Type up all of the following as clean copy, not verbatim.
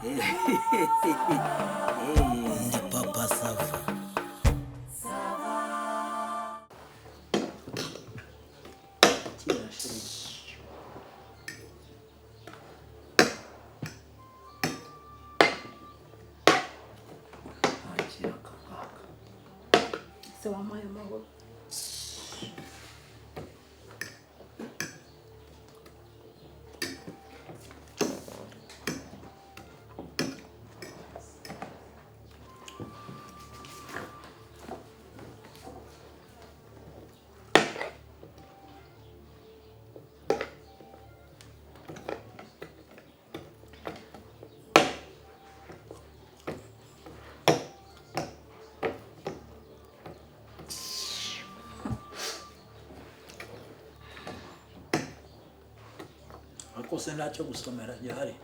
Ndi papa Sava. Se wampaye amahoro. Akose ntacyo gusomera gihari.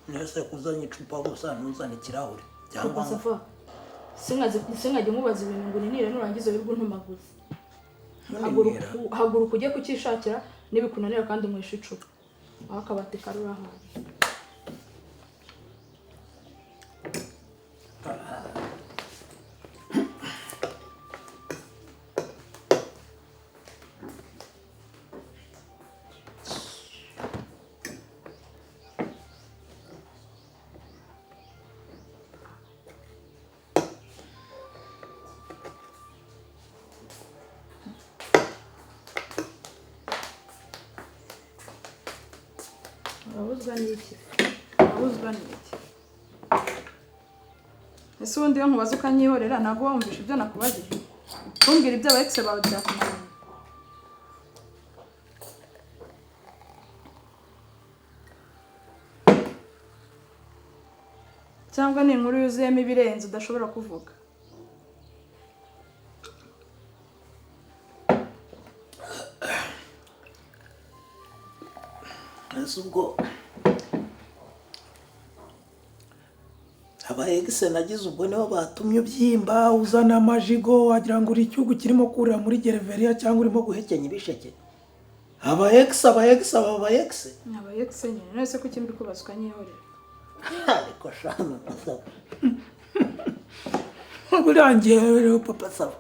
Nese kuzanye icupa gusa ntuzane ikirahure cyangwa Sava. Singaje mubaza ibintu ngo ninire nurangiza birwo ntumaguze. Haguruka ujye kukishakira nibikunanira kandi umwishe icupa. Aho akabati karura hano. Abuzwa n'iki? Ese ubundi iyo nkubaza ukanyihorera ntabwo wumvisha ibyo nakubajije. Kumbwira ibyo abaex bawe byakumaranye. Cyangwa ni inkuru yuzuyemo ibirenze udashobora kuvuga. ubwo abaegise nagize ubwo niho batumye ubyimba uzana amajigo wagira ngo uri icyugu kirimo kurira muri gereveriya cyangwa urimo guhekenya ibisheke. Abaegise nyine nese ko kimbi kubazwa nyihorera. Ariko shano Sava. Uburangiye rero papa Sava.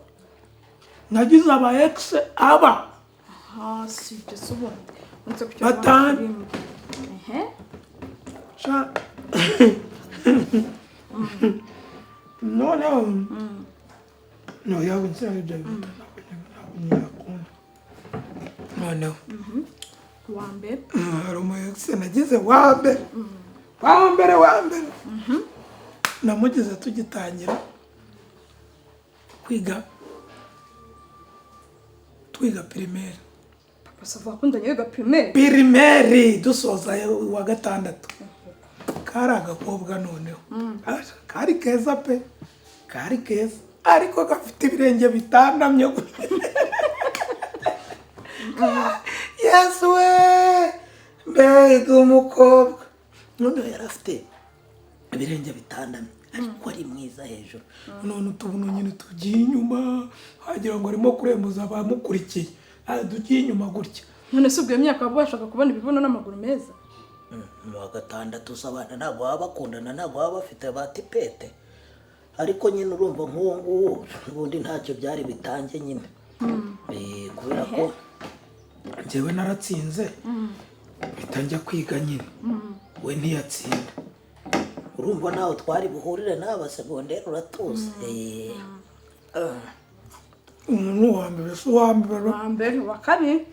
Nagize abaegise aba. Si byo subundi. Unse ku batanu. Sha. Noneho. No yawe nsanga David. Noneho. Wambere. Aromaegise nagize wambere. Wambere. Namugize tugitangira twiga primaire. Papa Sava akundanye yiga primaire. Primaire dusoza wa gatandatu. Kari agakobwa noneho. Kari keza pe. Kari keza. Ariko gafite ibirenge bitandamye. Yesu we. Mbega umukobwa. Noneho yarafite ibirenge bitandamye. Ariko ari mwiza hejuru. None utubuno nyine tugiye inyuma. Hagira ngo arimo kuremuza abamukurikiye. Dugiye inyuma gutya. None se ubwo imyaka bashaka kubona ibibuno n'amaguru meza. Mu wa gatandatu sabana ntabwo baba bakundana ntabwo baba bafite batipete. Ariko nyine urumva nk'uwo ubundi ntacyo byari bitange nyine. Kubera ko njyewe naratsinze. tanjya kwiga nyine we ntiyatsinda urumva nawe twari buhurire n'aba segonderi uratuzi umuntu wa mbere si uwa mbere wa kabiri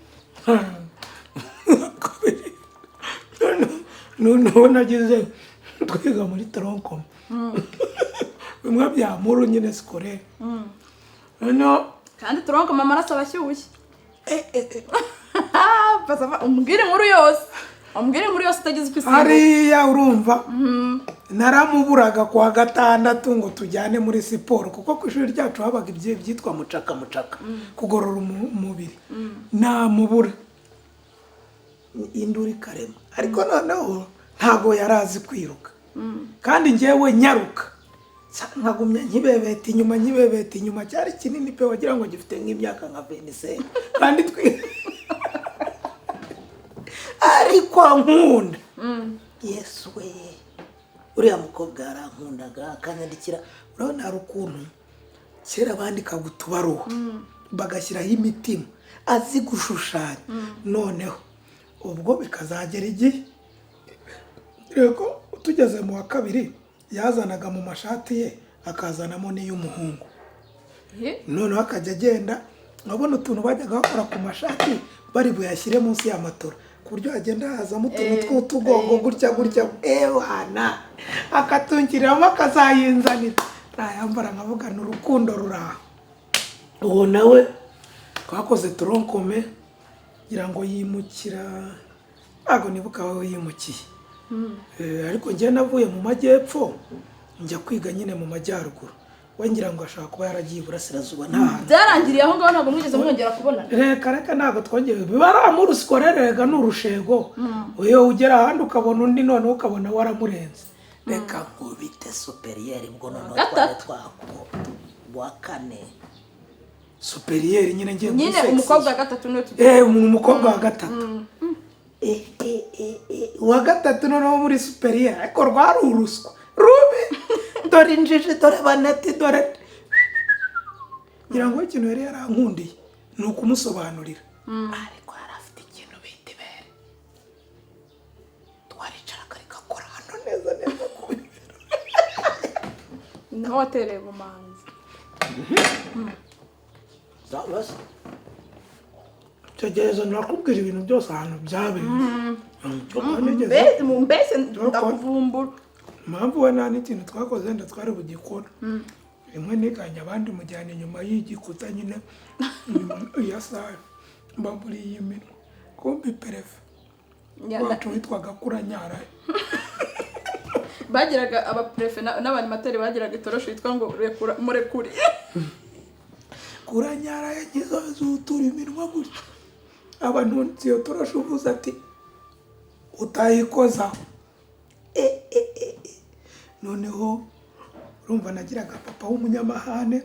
noneho nagize twiga muri tronkom bimwe bya muru nyine sikorere noneho kandi tronkom amaraso abashyushye umbwire inkuru yose utagize icyo usiba hariya urumva naramuburaga kuwa gatandatu ngo tujyane muri siporo kuko ku ishuri ryacu habaga ibyitwa mucaka kugorora umubiri namubura induri karema ariko noneho ntago yarazi kwiruka kandi njyewe nyaruka nkagumya nkibebeta inyuma cyari kinini pe wagira ngo gifite nk'imyaka nka 27 kandi ariko nkunda Yesu we uriya mukobwa yarankundaga akanyandikira urabona hari ukuntu kera bandikaga utubaruwa bagashyiraho imitima azi gushushanya noneho ubwo bikazagera igihe reko tugeze mu wa kabiri yazanaga mu mashati ye akazanamo n'iy'umuhungu noneho akajya agenda nkabona utuntu bajyaga bakora ku mashati bari buyashyire munsi y'amatora ku buryo hagenda hazamo utuntu tw'utugongo gutya ewana akatungiriramo akazayinzanira nayambara nkavuga ni urukundo ruraho uwo nawe twakoze toronkome ngira ngo yimukira ntabwo nibuka aho yimukiye ariko njye navuye mu majyepfo njya kwiga nyine mu majyaruguru we ngira ngo ashaka kuba yaragiye iburasirazuba nta byarangiriye aho ngaho ntabwo mwigeze mwongera kubona reka ntabwo twongeye bibaramura usikorerega n'urushego uyo ugera ahandi ukabona undi noneho ukabona waramurenze reka nkubite superiyeri ubwo noneho twari twako wa kane superiyeri nyine ngiye muri nyine umukobwa wa gatatu niwe tugiye umukobwa wa gatatu uwa gatatu noneho muri superiyeri ariko rwari uruswa rubi dore injiji dore baneti dore ngira ngo ikintu yari yarankundiye ni ukumusobanurira ariko yari afite ikintu bita ibere twaricara karikakora hano neza ku bibero niho watereye ubumanzi zabasa tegereza nakubwira ibintu byose ahantu byabereye mbese ndakuvumbura impamvu we nta n'ikintu twakoze wenda twari bugikora rimwe niganye abandi mujyana inyuma y'igikuta nyine iya sayo mbaburiye iyi minwa kumbi perefe wacu witwaga kuranyara bagiraga abaprefe n'abanimateri bagiraga itoroshi yitwa ngo murekuri kuranyara yagize zutura iminwa gutya abantu iyo toroshi uvuze ati utayikozaho noneho urumva nagiraga papa w'umunyamahane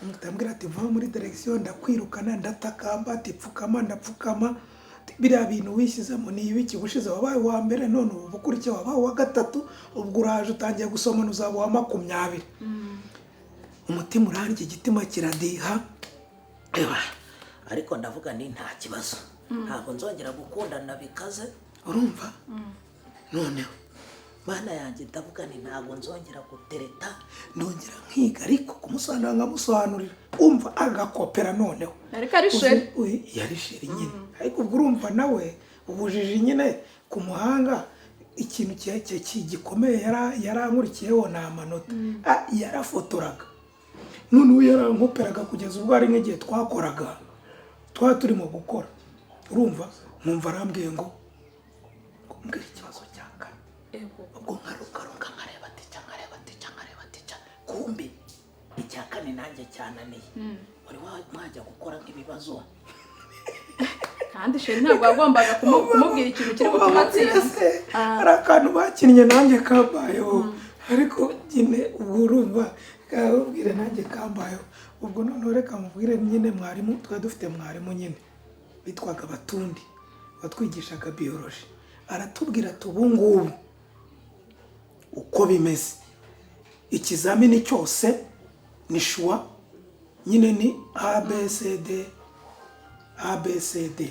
ndambwira ati mva muri direction ndakwirukana ndatakamba ati pfukama ndapfukama biriya bintu wishyizemo ni ibiki bushize wabaye wa mbere none ubu ukurikiye wabaye wa gatatu ubwo uraje utangiye gusoma uzaba wa 20 umutima urangiye igitima kiradiha ariko ndavuga ni nta kibazo ntabwo nzongera gukundana bikaze urumva noneho Mana yanjye ndavuga ni ntabwo nzongera gutereta ndongera nkiga ariko kumusobanurira nkamusobanurira umva agakopera noneho ariko ari sheri yari sheri nyine ariko ubwo urumva nawe ubujiji nyine ku muhanga ikintu gikomeye yarankurikiyeho ni amanota yarafotoraga noneho yarankoperaga kugeza ubwo ari nk'igihe twakoraga twari turimo gukora urumva numva arambwiye ngo mbwira ikibazo ubwo nkarukaruka nkareba tica kumbi icya kane nanjye cyananiye wari mwajya gukora nk'ibibazo kandi sheri ntabwo wagombaga kumubwira ikintu kiri gutuma atsinda hari akantu bakinnye nanjye kambayeho ariko nyine ubwo urumva kababwire nanjye kambayeho ubwo noneho reka mubwire nyine mwarimu twari dufite mwarimu nyine bitwaga Batundi watwigishaga biology aratubwira ati ubu ngubu uko bimeze ikizamini cyose ni shuwa nyine ni ABCD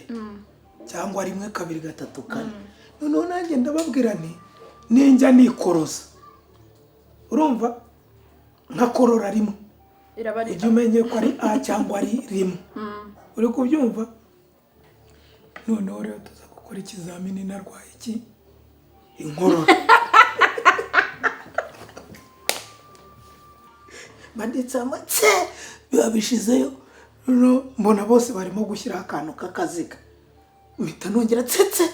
cyangwa 1 2 3 4 noneho nanjye ndababwira nti ninjya nikoroza urumva nkakorora rimwe ujye umenye ko ari A cyangwa ari rimwe uri kubyumva noneho rero tuza gukora ikizamini narwaye iki inkorora banditse amatse biba bishizeyo no mbona bose barimo gushyira akantu k'akaziga mpita nongera tsetse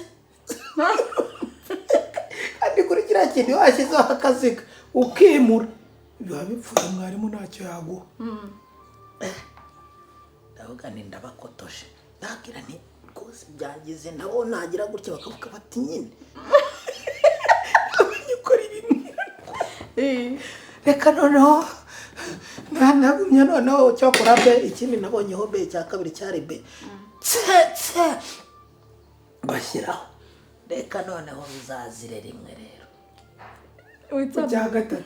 kandi kuri kiriya kintu washyizeho akaziga ukimura biba bipfuye mwarimu ntacyo yaguha ndavuga ni ndabakotoshe ndagira nti rwose byagize nabo nagira gutya bakavuga bati nyine ukora ibintu reka noneho nagumye noneho cyakora be ikindi nabonyeho be cya kabiri cyari be tsetse bashyiraho reka noneho bizazire rimwe rero cya gatatu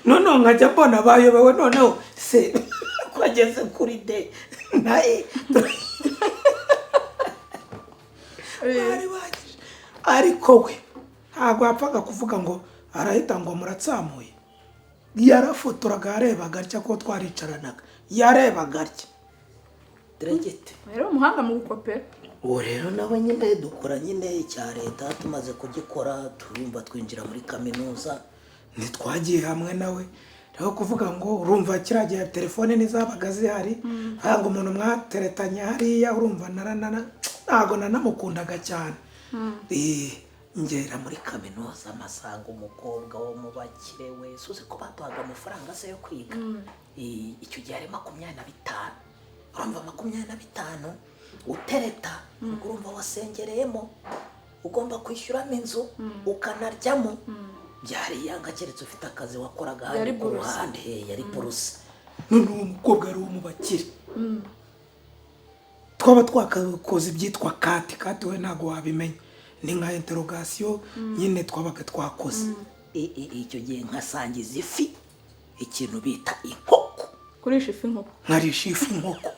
noneho nkajya mbona bayobewe noneho se kwageze kuri de naye ariko we ntabwo yapfaga kuvuga ngo arahita ngo muratsamuye yarafotoraga yarebaga atya ko twaricaranaga yarebaga atya diregite rero umuhanga mu gukopera uwo rero nawe nyine dukora nyine icya leta tumaze kugikora turumva twinjira muri kaminuza ntitwagiye hamwe nawe rero kuvuga ngo urumva kiragiye telefone nizabaga zihari ngo umuntu mwateretanye hariya urumva ntago nanamukundaga cyane ngera muri kaminuza amasanga umukobwa wo mu bakire we suze ko batuhaga amafaranga se yo kwiga icyo gihe ari 25 urumva 25 utereta urumva wasengereyemo ugomba kwishyuramo inzu ukanaryamo byari yanga keretse ufite akazi wakoraga hano ku ruhande yari buruse none uwo mukobwa ari mu bakire twaba twakakoze ibyitwa kati we ntago wabimenya ni nka interrogation nyine twabaga twakoze icyo gihe nkasangiza ifi ikintu bita inkoko kurisha ifi inkoko nkarisha ifi inkoko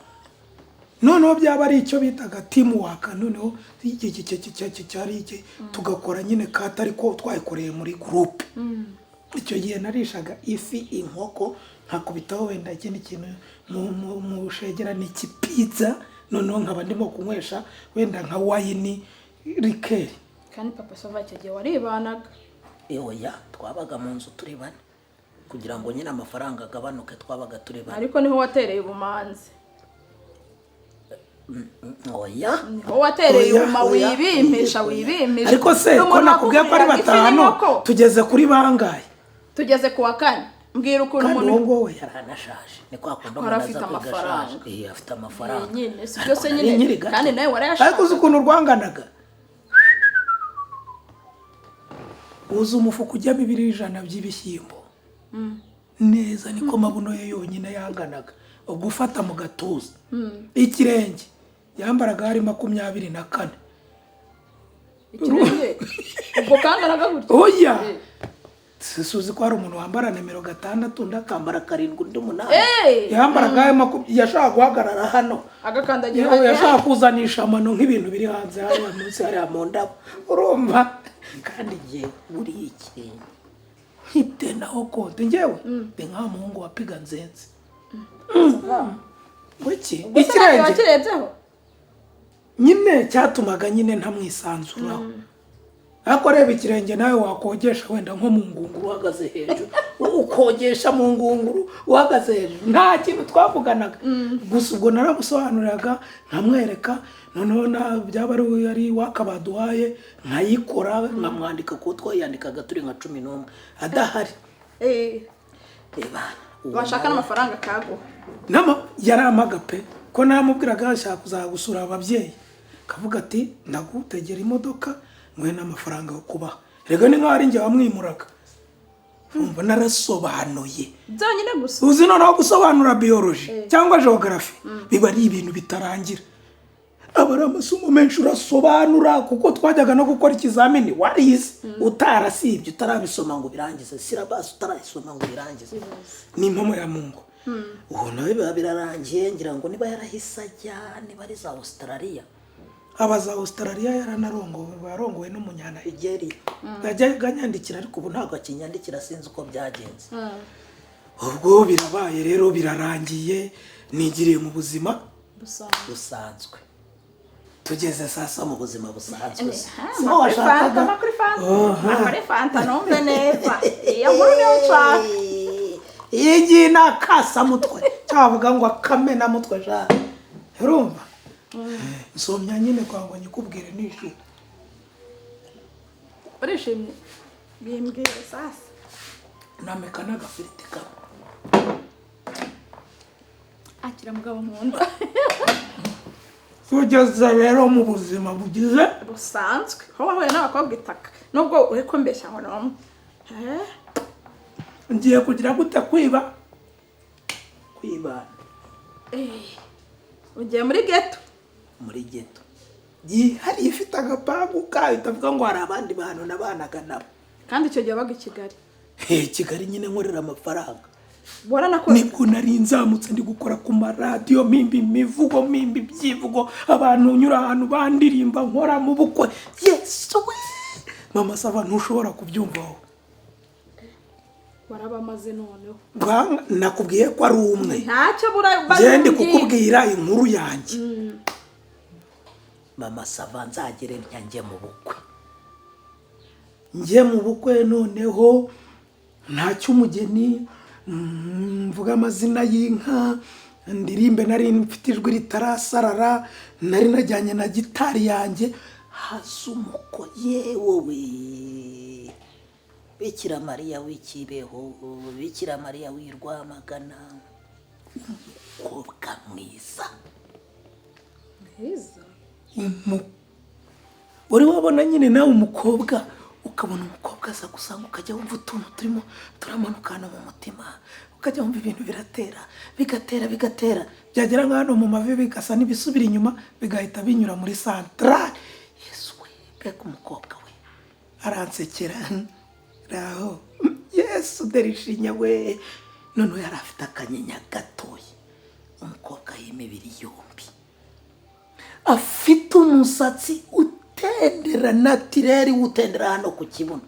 noneho byaba ari icyo bitaga teamwork noneho cyari iki tugakora nyine kata ariko twayikoreye muri group icyo gihe narishaga ifi inkoko nkakubitaho wenda ikindi kintu mu shegera ni kipizza noneho nkaba ndimo kunywesha wenda nka wine rikeri kandi papa SAVA icyo gihe waribanaga oya twabaga mu nzu turi bane kugira ngo nyine amafaranga agabanuke twabaga turi bane ariko niho watereye ubumanzi oya niho watereye ubuma wibimpisha ariko se ko nakubwiye ko ari batanu tugeze kuri bangaye tugeze ku wa 4 mbwira ukuntu umuntu kandi wowe yaranashaje ni kwa kundo afite amafaranga afite amafaranga nyine si byose nyine kandi nawe warayashaka ariko ukuntu rwanganaga uzi umufuko ujyamo 200 by'ibishyimbo neza niko mabuno ye yonyine yanganaga ubwo ufata mu gatuza ikirenge yambaraga hari 24 ikirenge ubwo kanganaga gutya oya suzi ko hari umuntu wambara nimero 6 ndakambara 7 undi 8 yambaraga yashaka guhagarara hano agakandagira yashaka kuzanisha amano nk'ibintu biri hanze hari munsi hari amondabo urumva kandi je buri iki hite naho kote ngewe nka muhungu wapiga nzenze wiki ikirenge nyine cyatumaga nyine ntamwisanzuraho ariko reba ikirenge nawe wakogesha wenda nko mu ngunguru uhagaze hejuru ukogesha mu ngunguru uhagaze hejuru nta kintu twavuganaga gusa ubwo naramusobanuriraga nkamwereka noneho byaba ari wakabaduhaye nkayikora nkamwandika ko twayandikaga turi nka 11 adahari bashaka n'amafaranga kago yaramaga pe ko naramubwiraga ashaka kuzagusura ababyeyi kavuga ati ndagutegera imodoka mwe n'amafaranga yo kubaha rega ni nk'ari njye wamwimuraga umva narasobanuye byonyine gusa uzi noneho gusobanura biology cyangwa geography biba ari ibintu bitarangira abari amasomo menshi urasobanura kuko twajyaga no gukora ikizamini warize utarasibye utarabisoma ngo birangize syllabus utarayisoma ngo birangize ni impamo ya Mungu ubu nawe biba birarangiye ngira ngo niba yarahise ajya niba ari za Australia abaza Australia yarongowe n'umunyanigeriya yajyaga anyandikira ariko ubu ntabwo akinyandikira sinzi uko byagenze ubwo birabaye rero birarangiye nigiriye mu buzima busanzwe tugeze sasa mu buzima busanzwe so washakaga kuri fanta nombe neza iyo nkuru niyo nshaka iyi nakasa mutwe cyavuga ngo akamena mutwe ja urumva nsomya nyine kwa ngo nyikubwire nishi urishimye bimbwire sasa namekana gafiriti ka akira mugabo nkunda ugeze rero mu buzima bugize busanzwe ho wahuye n'abakobwa itaka nubwo uri ko mbeshya ngo no ngiye kugira gute kwiba ugiye muri ghetto hari ifite agapangu kayo itavuga ngo hari abandi bantu nabanaga nabo kandi icyo gihe baga Kigali nyine nkorera amafaranga bora nako nibwo nari nzamutse ndi gukora ku maradiyo mimbi mivugo mimbi byivugo abantu unyura ahantu bandirimba nkora mu bukwe yesu we mama SAVA ntushobora kubyumva wowe barabamaze noneho nakubwiye ko ari umwe ntacyo gende kukubwira inkuru yanjye mama SAVA nzagere njye mu bukwe noneho ntacyo umugeni mvuga amazina y'inka ndirimbe nari mfite ijwi ritarasarara nari najyanye na gitari yanjye hasumuko yewe Bikira Mariya w'ikibeho Bikira Mariya w'Irwamagana umukobwa mwiza uri wabona nyine nawe umukobwa ukabona umukobwa aza gusanga ukajya wumva utuntu turimo turamanukana mu mutima ukajya wumva ibintu bigatera byagera nk'ano mu mavi bigasa n'ibisubira inyuma bigahita binyura muri centrale yesu we mbega umukobwa we aransekera raho yesu derishinya we noneho yari afite akanyinya gatoya umukobwa y'imibiri yombi afite umusatsi utendera natireri utendera hano ku kibuno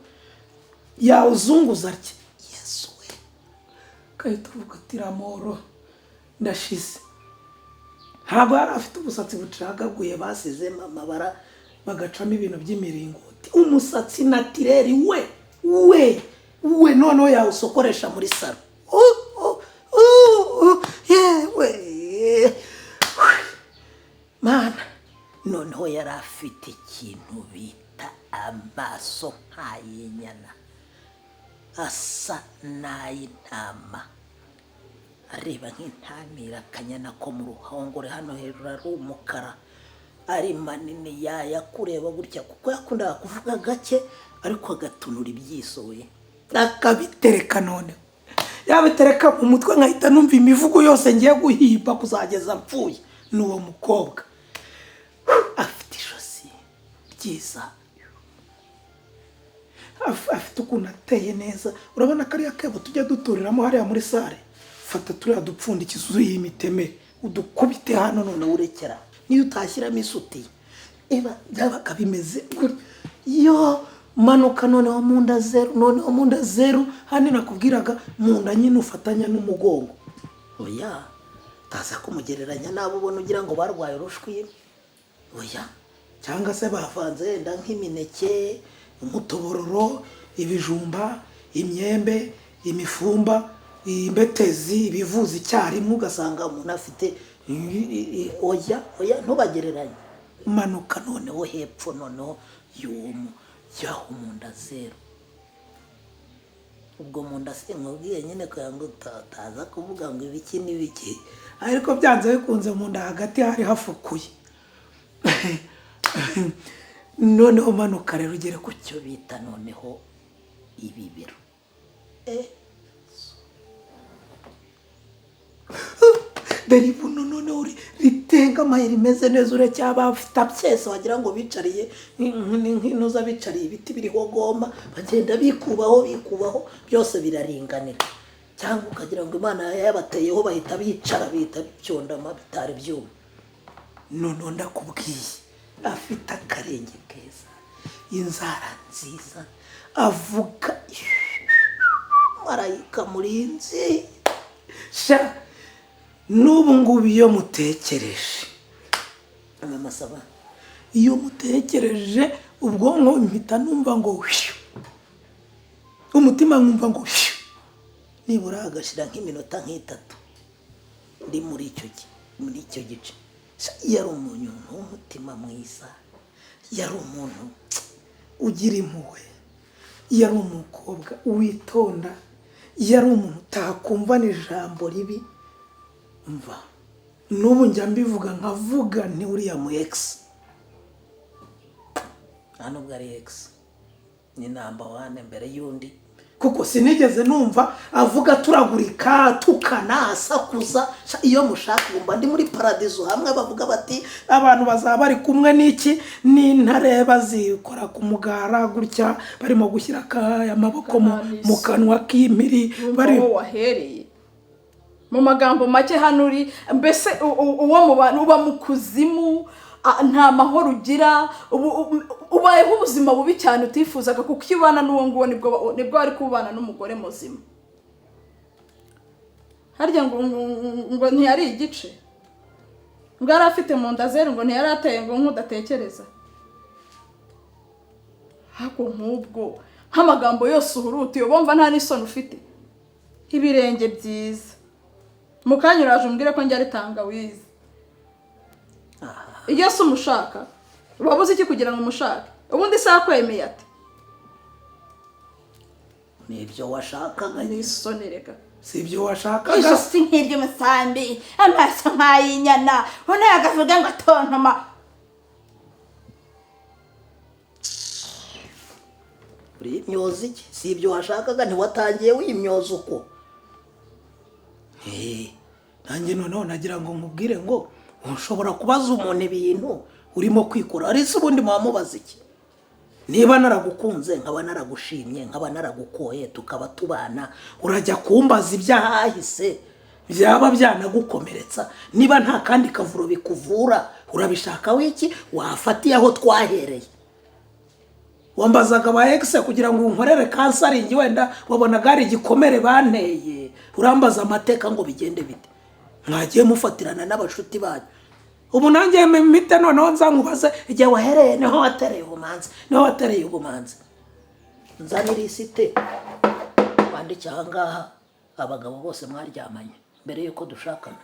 yawuzunguza atya yesu we kahita uvuga ati ramoro ndashize ntabwo yari afite umusatsi bucagaguye basizemo amabara bagacamo ibintu by'imiringoti umusatsi natireri we noneho yawusokoresha muri salo yewe mana noneho yari afite ikintu bita amaso nk'ay'inyana asa n'ay'intama areba nk'intamira akanyana ko mu ruhongore hano hejuru ari umukara ari manini yakureba gutya kuko yakundaga kuvuga gake ariko agatunura ibyiso we akabitereka noneho yabitereka mu mutwe nkahita numva imivugo yose ngiye guhimba kuzageza mpfuye n'uwo mukobwa afite ijosi ryiza afite ukuntu ateye neza urabona kariya kebo tujya duturiramo hariya muri sare fata turiya dupfundikizo uzuye imiteme udukubite hano none urekera niyo utashyiramo isuti byabaga bimeze yo manuka noneho mu nda zeru hano nakubwiraga mu nda nyine ufatanya n'umugongo oya taza kumugereranya nabo ubona ugira ngo barwaye urushwi oya cyangwa se bavanze yenda nk'imineke umutobororo ibijumba imyembe imifumba imbetezi ibivuza icyarimwe ugasanga umuntu afite oya ntubagereranye manuka noneho hepfo noneho yaho mu nda zeru ubwo mu nda sinkubwiye nyine kugira ngo utaza kuvuga ngo ibiki n'ibiki ariko byanze bikunze mu nda hagati hari hafukuye noneho manuka rero ugere ku cyo bita noneho ibibero dore ibuno noneho ritenga amayeri imeze neza urecyaba afite byese wagira ngo bicariye nk'intuza bicariye ibiti biriho goma bagenda bikubaho byose biraringanira cyangwa ukagira ngo Imana yabateyeho bahita bicara bihita byondama bitari byuma. None ndakubwiye afite akarenge keza, inzara nziza, avuga marayika murinzi. Sha n'ubu ngubu iyo mutekereje Mama Saba, iyo mutekereje ubwonko mpita numva ngo umutima nkumva ngo nibura agashira nk'iminota nk'itatu ndi muri icyo gice. Yari umuntu w'umutima mwiza, yari umuntu ugira impuhwe, yari umukobwa witonda, yari umuntu utakumva n'ijambo ribi. Mva n'ubu njya mbivuga nkavuga ni uriya mu ex, hano bwa ari ex ni number 1 mbere y'undi, kuko sinigeze numva avuga turagurika tukana asakuza. Iyo mushaka umba ndi muri paradizo hamwe bavuga bati abantu bazaba bari kumwe n'iki n'intare bazikora ku mugara gutya barimo gushyira amaboko mu kanwa k'impiri bari wahereye mu magambo make hano uri mbese uwo mu bantu uba mu kuzimu nta mahoro ugira, ubayeho ubuzima bubi cyane utifuzaga kuko ibana n'uwo nguwo nibwo ari kubana n'umugore muzima. Harya ngo ntiyari igice, ngo yari afite mu nda zero, ngo ntiyari ateye ngo nk'udatekereza. Hako nk'ubwo nk'amagambo yose uhuruti ubumva nta n'isoni ufite, ibirenge byiza mukanya uraje umbwire ko njye ari tangawizi. Iyo se umushaka wabuze iki kugira ngo umushake? Ubundi se akwemeye ati nibyo washakaga nisonereka, si ibyo washakaga. ijosi nk'iryo musambi, amaso nk'ay'inyana, ubona yagavuga ngo atontoma. Uri imyozi iki? Si ibyo washakaga, ntiwatangiye w'imyozi uko. Nanjye noneho nagira ngo nkubwire ngo ushobora kubaza umuntu ibintu urimo kwikora, ari se ubundi mubamubaza iki? Niba naragukunze nkaba naragushimye nkaba naragukoye tukaba tubana, urajya kumbaza ibyahahise byaba byanagukomeretsa? Niba nta kandi kavuro bikuvura urabishaka wiki wafatiye aho twahereye? Wambazaga ba ex kugira ngo unkorere kansari wenda wabona gari gikomere banteye, urambaza amateka ngo bigende bite? Mwagiye mufatirana n'abashuti banyu. Ubu nanjye mpite noneho nzankubaze igihe wahereye niho watereye ubumanzi, nzanira isite wandike ahangaha abagabo bose mwaryamanye mbere yuko dushakana.